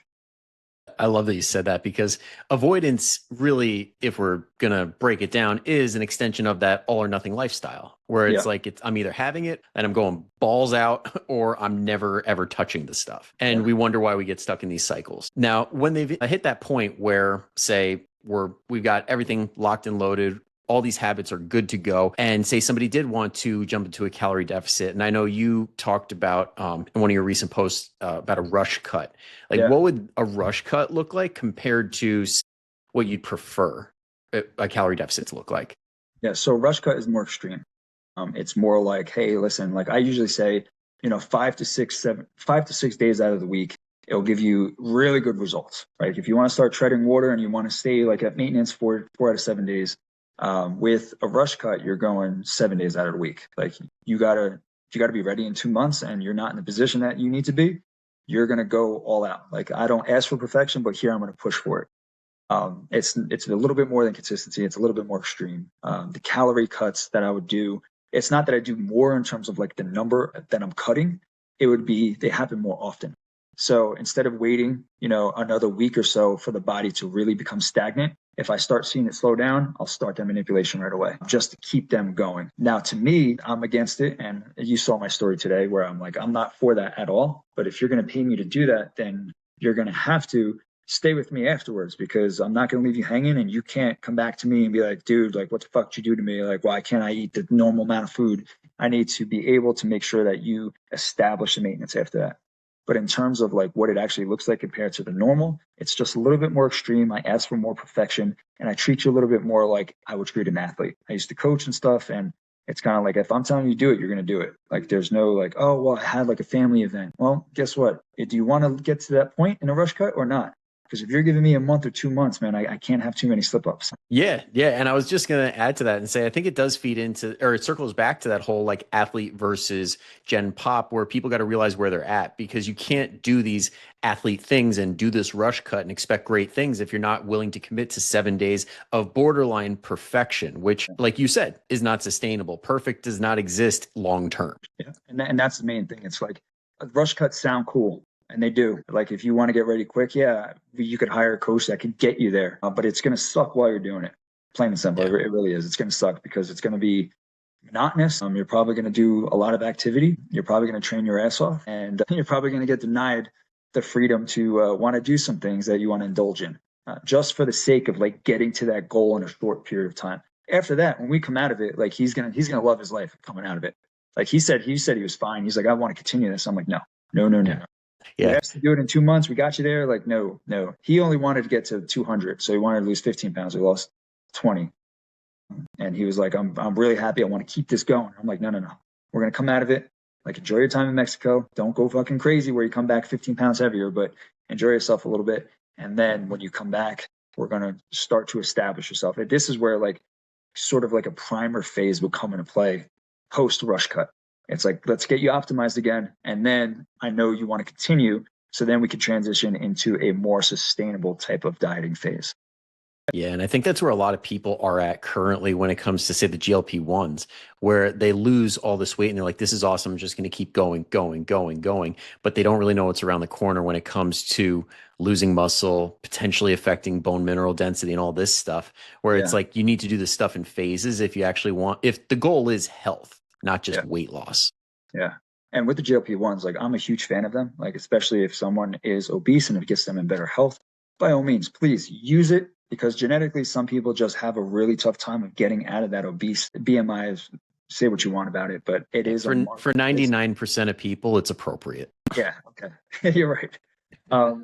I love that you said that, because avoidance really, if we're going to break it down, is an extension of that all or nothing lifestyle, where it's like, I'm either having it and I'm going balls out, or I'm never, ever touching the stuff. And we wonder why we get stuck in these cycles. Now, when they've hit that point where, say, we've got everything locked and loaded, all these habits are good to go, and say somebody did want to jump into a calorie deficit. And I know you talked about in one of your recent posts about a rush cut. Like what would a rush cut look like compared to what you'd prefer a calorie deficit to look like? Yeah. So rush cut is more extreme. It's more like, hey, listen, like I usually say, 5 to 6 days out of the week, it'll give you really good results, right? If you want to start treading water and you want to stay like at maintenance 4 out of 7 days, with a rush cut, you're going 7 days out of the week. Like you gotta be ready in 2 months, and you're not in the position that you need to be. You're going to go all out. Like I don't ask for perfection, but here I'm going to push for it. It's a little bit more than consistency. It's a little bit more extreme. The calorie cuts that I would do, it's not that I do more in terms of like the number that I'm cutting. It would be, they happen more often. So instead of waiting, another week or so for the body to really become stagnant, if I start seeing it slow down, I'll start that manipulation right away just to keep them going. Now, to me, I'm against it. And you saw my story today where I'm like, I'm not for that at all. But if you're going to pay me to do that, then you're going to have to stay with me afterwards, because I'm not going to leave you hanging, and you can't come back to me and be like, dude, like, what the fuck did you do to me? Like, why can't I eat the normal amount of food? I need to be able to make sure that you establish the maintenance after that. But in terms of like what it actually looks like compared to the normal, it's just a little bit more extreme. I ask for more perfection, and I treat you a little bit more like I would treat an athlete. I used to coach and stuff, and it's kind of like, if I'm telling you to do it, you're going to do it. Like there's no like, oh, well, I had like a family event. Well, guess what? Do you want to get to that point in a rush cut or not? Because if you're giving me a month or 2 months, man, I can't have too many slip ups. Yeah. Yeah. And I was just going to add to that and say, I think it does feed into, or it circles back to that whole like athlete versus gen pop, where people got to realize where they're at, because you can't do these athlete things and do this rush cut and expect great things if you're not willing to commit to 7 days of borderline perfection, which, like you said, is not sustainable. Perfect does not exist long term. Yeah. And that's the main thing. It's like rush cuts sound cool. And they do. Like if you want to get ready quick, yeah, you could hire a coach that could get you there, but it's going to suck while you're doing it. Plain and simple. Yeah. It really is. It's going to suck because it's going to be monotonous. You're probably going to do a lot of activity. You're probably going to train your ass off, and you're probably going to get denied the freedom to want to do some things that you want to indulge in, just for the sake of like getting to that goal in a short period of time. After that, when we come out of it, like he's gonna love his life coming out of it. Like he said he was fine. He's like, I want to continue this. I'm like, no. Yeah. We asked to do it in 2 months. We got you there. Like, no. He only wanted to get to 200. So he wanted to lose 15 pounds. We lost 20. And he was like, I'm really happy. I want to keep this going. I'm like, no. We're going to come out of it. Like, enjoy your time in Mexico. Don't go fucking crazy where you come back 15 pounds heavier, but enjoy yourself a little bit. And then when you come back, we're going to start to establish yourself. And this is where like sort of like a primer phase will come into play post rush cut. It's like, let's get you optimized again. And then I know you want to continue. So then we can transition into a more sustainable type of dieting phase. Yeah. And I think that's where a lot of people are at currently when it comes to, say, the GLP-1s, where they lose all this weight and they're like, this is awesome. I'm just going to keep going. But they don't really know what's around the corner when it comes to losing muscle, potentially affecting bone mineral density and all this stuff, where it's like, you need to do this stuff in phases if you actually want, if the goal is health, not just weight loss. Yeah. And with the GLP-1s, like I'm a huge fan of them, like especially if someone is obese and it gets them in better health, by all means, please use it, because genetically some people just have a really tough time of getting out of that obese BMI. Is, say what you want about it, but it is for 99% of people, it's appropriate. Yeah. Okay. You're right.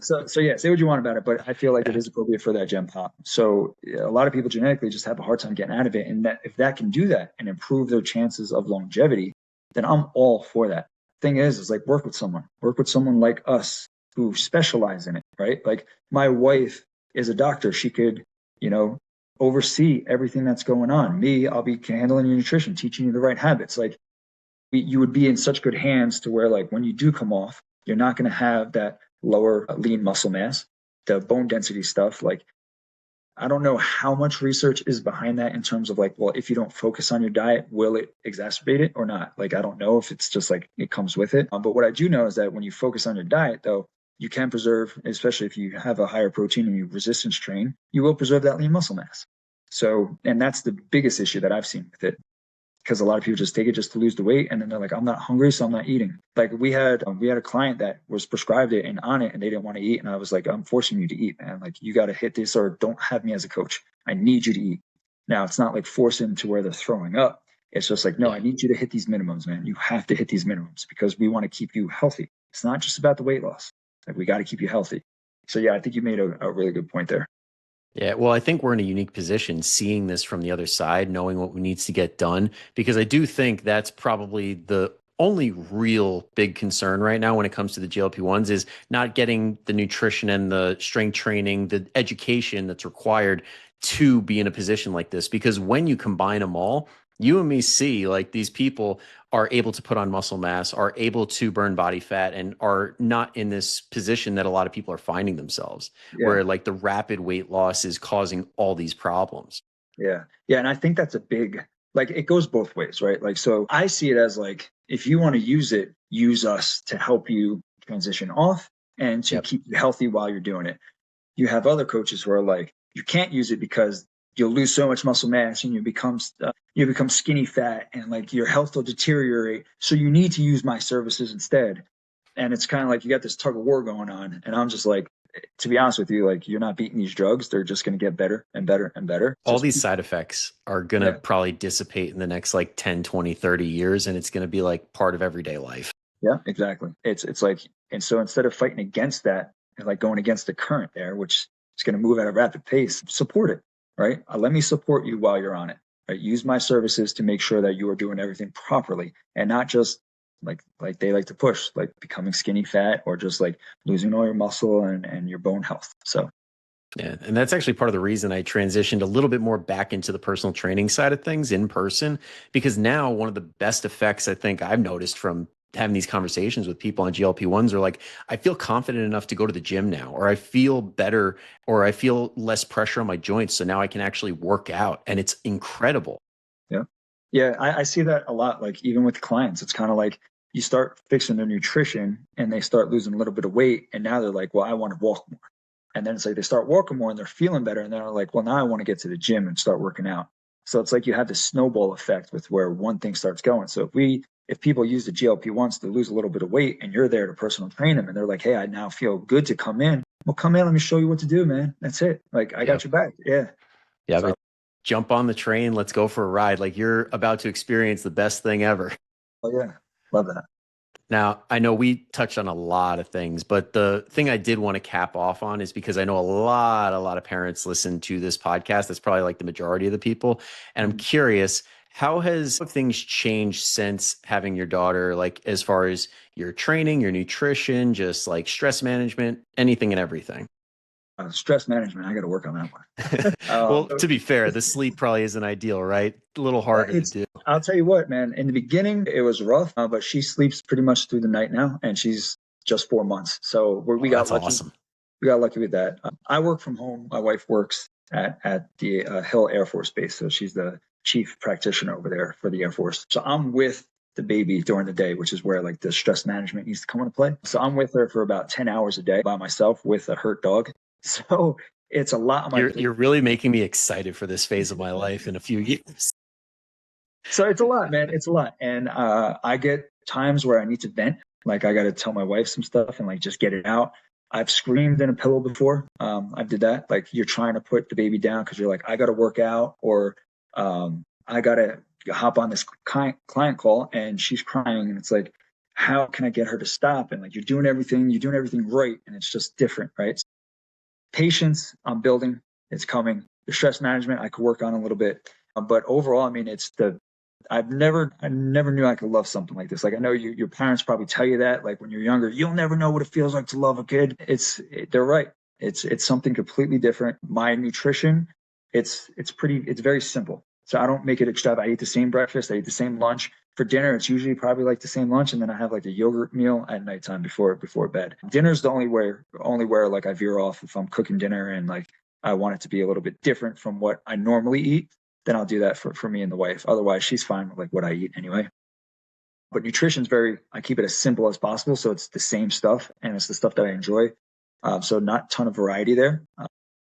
So yeah, say what you want about it, but I feel like it is appropriate for that gen pop. So a lot of people genetically just have a hard time getting out of it. And that if that can do that and improve their chances of longevity, then I'm all for that. Thing is like work with someone like us who specialize in it, right? Like my wife is a doctor. She could, oversee everything that's going on. Me, I'll be handling your nutrition, teaching you the right habits. Like you would be in such good hands to where like when you do come off, you're not going to have that lower lean muscle mass, the bone density stuff. Like, I don't know how much research is behind that in terms of like, well, if you don't focus on your diet, will it exacerbate it or not? Like, I don't know if it's just like it comes with it. But what I do know is that when you focus on your diet, though, you can preserve, especially if you have a higher protein and you resistance train, you will preserve that lean muscle mass. So, and that's the biggest issue that I've seen with it. Because a lot of people just take it just to lose the weight, and then they're like, I'm not hungry, so I'm not eating. Like we had a client that was prescribed it and on it, and they didn't want to eat. And I was like, I'm forcing you to eat, man. Like you got to hit this, or don't have me as a coach. I need you to eat. Now it's not like forcing to where they're throwing up. It's just like, no, I need you to hit these minimums, man. You have to hit these minimums because we want to keep you healthy. It's not just about the weight loss. Like we got to keep you healthy. So yeah, I think you made a really good point there. Yeah, well, I think we're in a unique position seeing this from the other side, knowing what needs to get done, because I do think that's probably the only real big concern right now when it comes to the GLP-1s is not getting the nutrition and the strength training, the education that's required to be in a position like this. Because when you combine them all, you and me see like these people are able to put on muscle mass, are able to burn body fat, and are not in this position that a lot of people are finding themselves, where like the rapid weight loss is causing all these problems. Yeah. And I think that's a big, like it goes both ways, right? Like, so I see it as like, if you want to use it, use us to help you transition off and to keep you healthy while you're doing it. You have other coaches who are like, you can't use it because you'll lose so much muscle mass and you become skinny fat and like your health will deteriorate. So you need to use my services instead. And it's kind of like you got this tug of war going on. And I'm just like, to be honest with you, like you're not beating these drugs. They're just going to get better and better and better. All these side effects are going to probably dissipate in the next like 10, 20, 30 years. And it's going to be like part of everyday life. Yeah, exactly. It's like And so instead of fighting against that and like going against the current there, which is going to move at a rapid pace, support it, right? Let me support you while you're on it, right? Use my services to make sure that you are doing everything properly and not just like they like to push, like becoming skinny fat or just like losing all your muscle and your bone health. So yeah, and that's actually part of the reason I transitioned a little bit more back into the personal training side of things in person, because now one of the best effects I think I've noticed from having these conversations with people on GLP-1s are like, I feel confident enough to go to the gym now, or I feel better, or I feel less pressure on my joints. So now I can actually work out, and it's incredible. Yeah. Yeah. I see that a lot. Like even with clients, it's kind of like you start fixing their nutrition and they start losing a little bit of weight. And now they're like, well, I want to walk more. And then it's like they start walking more and they're feeling better. And they're like, well, now I want to get to the gym and start working out. So it's like you have this snowball effect with where one thing starts going. So if people use the GLP-1s to lose a little bit of weight and you're there to personal train them and they're like, hey, I now feel good to come in. Well, come in. Let me show you what to do, man. That's it. Like I got your back. Yeah. Yeah. So, but jump on the train. Let's go for a ride. Like you're about to experience the best thing ever. Oh yeah. Love that. Now, I know we touched on a lot of things, but the thing I did want to cap off on is because I know a lot of parents listen to this podcast. That's probably like the majority of the people. And I'm curious, how has things changed since having your daughter, like as far as your training, your nutrition, just like stress management, anything and everything? Stress management, I got to work on that one. Well, to be fair, the sleep probably isn't ideal, right? A little harder to do. I'll tell you what, man, in the beginning, it was rough, but she sleeps pretty much through the night now, and she's just 4 months. So we got lucky. Awesome. We got lucky with that. I work from home. My wife works at the Hill Air Force Base. So she's the chief practitioner over there for the Air Force. So I'm with the baby during the day, which is where like the stress management needs to come into play. So I'm with her for about 10 hours a day by myself with a hurt dog. So it's a lot. You're really making me excited for this phase of my life in a few years. So it's a lot, man. It's a lot. And I get times where I need to vent. Like I got to tell my wife some stuff and like just get it out. I've screamed in a pillow before. I did that. Like you're trying to put the baby down because you're like, I got to work out or I got to hop on this client call and she's crying. And it's like, how can I get her to stop? And like, you're doing everything right. And it's just different, right? So patience, I'm building. It's coming. The stress management, I could work on a little bit. But overall, I mean, I never knew I could love something like this. Like I know your parents probably tell you that, like when you're younger, you'll never know what it feels like to love a kid. They're right. It's something completely different. My nutrition, it's very simple. So I don't make it extravagant. I eat the same breakfast. I eat the same lunch. For dinner, it's usually probably like the same lunch. And then I have like a yogurt meal at nighttime before bed. Dinner's the only where like I veer off if I'm cooking dinner and like I want it to be a little bit different from what I normally eat. Then I'll do that for me and the wife. Otherwise, she's fine with like what I eat anyway. But nutrition's I keep it as simple as possible. So it's the same stuff and it's the stuff that I enjoy. So not a ton of variety there.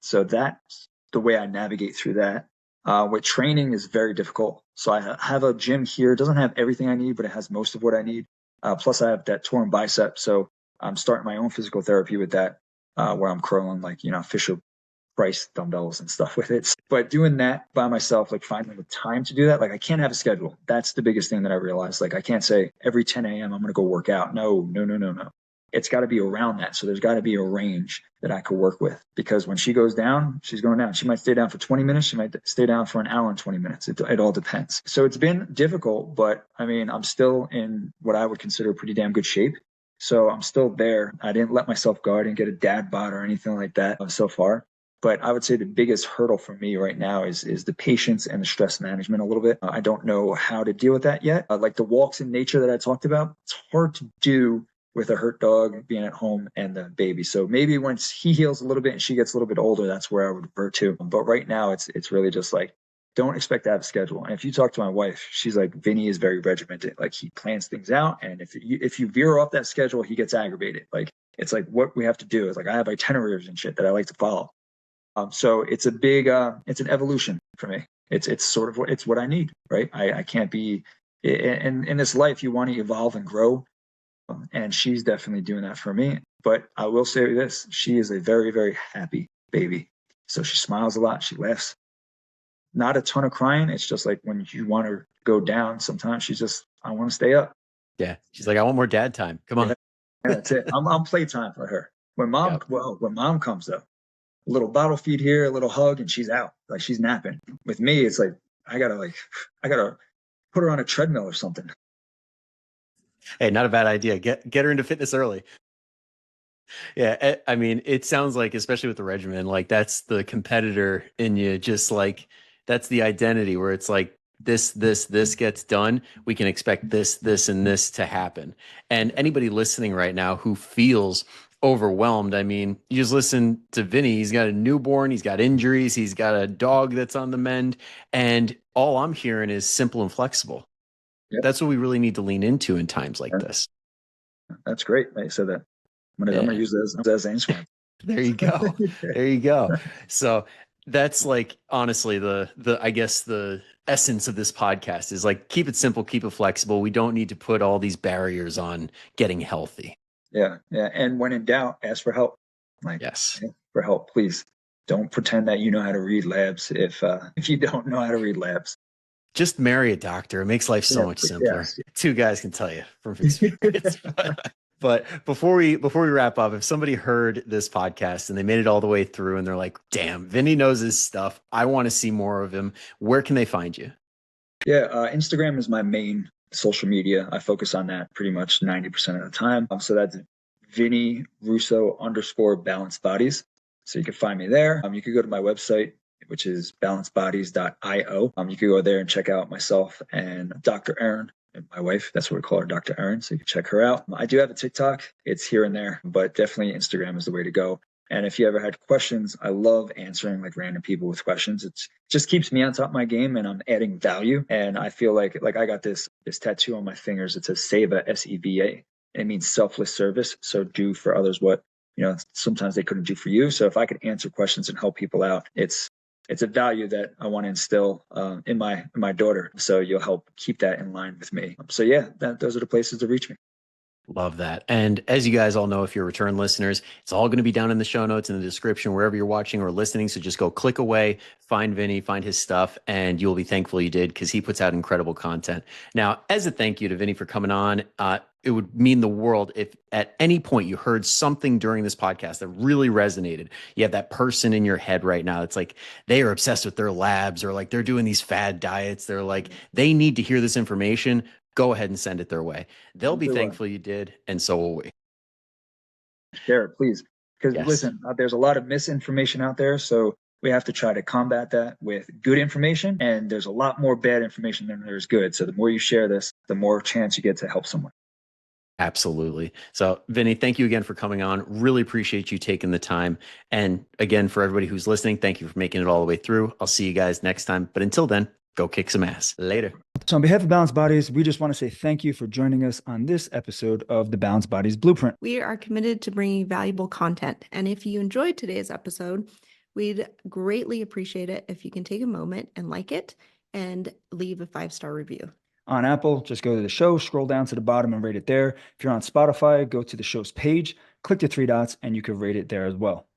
So that's the way I navigate through that. With training is very difficult. So I have a gym here. It doesn't have everything I need, but it has most of what I need. Plus I have that torn bicep. So I'm starting my own physical therapy with that, where I'm curling like, Fisher Price dumbbells and stuff with it. But doing that by myself, like finding the time to do that, like I can't have a schedule. That's the biggest thing that I realized. Like I can't say every 10 a.m. I'm going to go work out. No. It's got to be around that. So there's got to be a range that I could work with because when she goes down, she's going down. She might stay down for 20 minutes. She might stay down for an hour and 20 minutes. It all depends. So it's been difficult, but I mean, I'm still in what I would consider pretty damn good shape. So I'm still there. I didn't let myself go. I didn't get a dad bod or anything like that so far. But I would say the biggest hurdle for me right now is the patience and the stress management a little bit. I don't know how to deal with that yet. Like the walks in nature that I talked about, it's hard to do with a hurt dog being at home and the baby. So maybe once he heals a little bit and she gets a little bit older, that's where I would revert to. But right now it's really just like, don't expect to have a schedule. And if you talk to my wife, she's like, Vinny is very regimented. Like he plans things out. And if you veer off that schedule, he gets aggravated. Like it's like what we have to do is like, I have itineraries and shit that I like to follow. So it's a big, it's an evolution for me. It's sort of what I need, right? I can't be in this life. You want to evolve and grow. And she's definitely doing that for me. But I will say this, she is a very, very happy baby. So she smiles a lot. She laughs, not a ton of crying. It's just like when you want her to go down, sometimes she's just, I want to stay up. Yeah. She's like, I want more dad time. Come on. That's it. I'm playtime for her. When mom comes though, a little bottle feed here, a little hug, and she's out. Like she's napping. With me, it's like I gotta put her on a treadmill or something. Hey, not a bad idea. Get her into fitness early. Yeah, I mean, it sounds like, especially with the regimen, like that's the competitor in you. Just like that's the identity where it's like this gets done. We can expect this, and this to happen. And anybody listening right now who feels overwhelmed, I mean, you just listen to Vinny. He's got a newborn. He's got injuries. He's got a dog that's on the mend. And all I'm hearing is simple and flexible. Yep. That's what we really need to lean into in times like this. That's great. I said that. I'm gonna use this as answer. There you go. There you go. So that's like honestly the I guess the essence of this podcast is like keep it simple, keep it flexible. We don't need to put all these barriers on getting healthy. Yeah. And when in doubt, ask for help. Like yes, for help, please. Don't pretend that you know how to read labs if you don't know how to read labs. Just marry a doctor. It makes life so much simpler. Yes. Two guys can tell you from experience. But before we wrap up, if somebody heard this podcast and they made it all the way through and they're like, damn, Vinny knows his stuff, I want to see more of him, where can they find you? Yeah, Instagram is my main social media. I focus on that pretty much 90% of the time. So that's Vinny Russo _balanced bodies. So you can find me there. You can go to my website, which is balancedbodies.io. You can go there and check out myself and Dr. Eryn. And my wife, that's what we call her, Dr. Eryn. So you can check her out. I do have a TikTok. It's here and there, but definitely Instagram is the way to go. And if you ever had questions, I love answering like random people with questions. It just keeps me on top of my game and I'm adding value. And I feel like I got this tattoo on my fingers. It says SEVA, SEVA. It means selfless service. So do for others what, sometimes they couldn't do for you. So if I could answer questions and help people out, it's a value that I want to instill in my daughter. So you'll help keep that in line with me. So yeah, those are the places to reach me. Love that. And as you guys all know, if you're return listeners, it's all going to be down in the show notes in the description, wherever you're watching or listening. So just go click away, find Vinny, find his stuff, and you'll be thankful you did because he puts out incredible content. Now, as a thank you to Vinny for coming on, it would mean the world if at any point you heard something during this podcast that really resonated. You have that person in your head right now. It's like they are obsessed with their labs or like they're doing these fad diets. They're like, they need to hear this information. Go ahead and send it their way. They'll be thankful you did, and so will we. Share it, please. Because listen, there's a lot of misinformation out there, so we have to try to combat that with good information, and there's a lot more bad information than there's good. So the more you share this, the more chance you get to help someone. Absolutely. So, Vinny, thank you again for coming on. Really appreciate you taking the time. And again, for everybody who's listening, thank you for making it all the way through. I'll see you guys next time. But until then, go kick some ass. Later. So on behalf of Balanced Bodies, we just want to say thank you for joining us on this episode of the Balanced Bodies Blueprint. We are committed to bringing valuable content. And if you enjoyed today's episode, we'd greatly appreciate it if you can take a moment and like it and leave a 5-star review. On Apple, just go to the show, scroll down to the bottom and rate it there. If you're on Spotify, go to the show's page, click the 3 dots, and you can rate it there as well.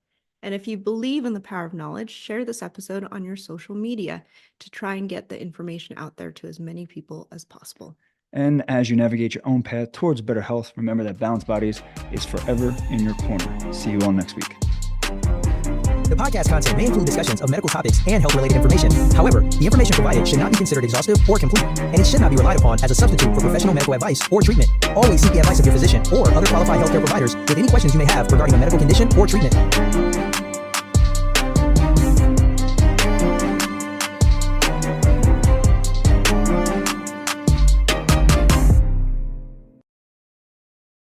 And if you believe in the power of knowledge, share this episode on your social media to try and get the information out there to as many people as possible. And as you navigate your own path towards better health, remember that Balanced Bodies is forever in your corner. See you all next week. The podcast content may include discussions of medical topics and health-related information. However, the information provided should not be considered exhaustive or complete, and it should not be relied upon as a substitute for professional medical advice or treatment. Always seek the advice of your physician or other qualified healthcare providers with any questions you may have regarding a medical condition or treatment.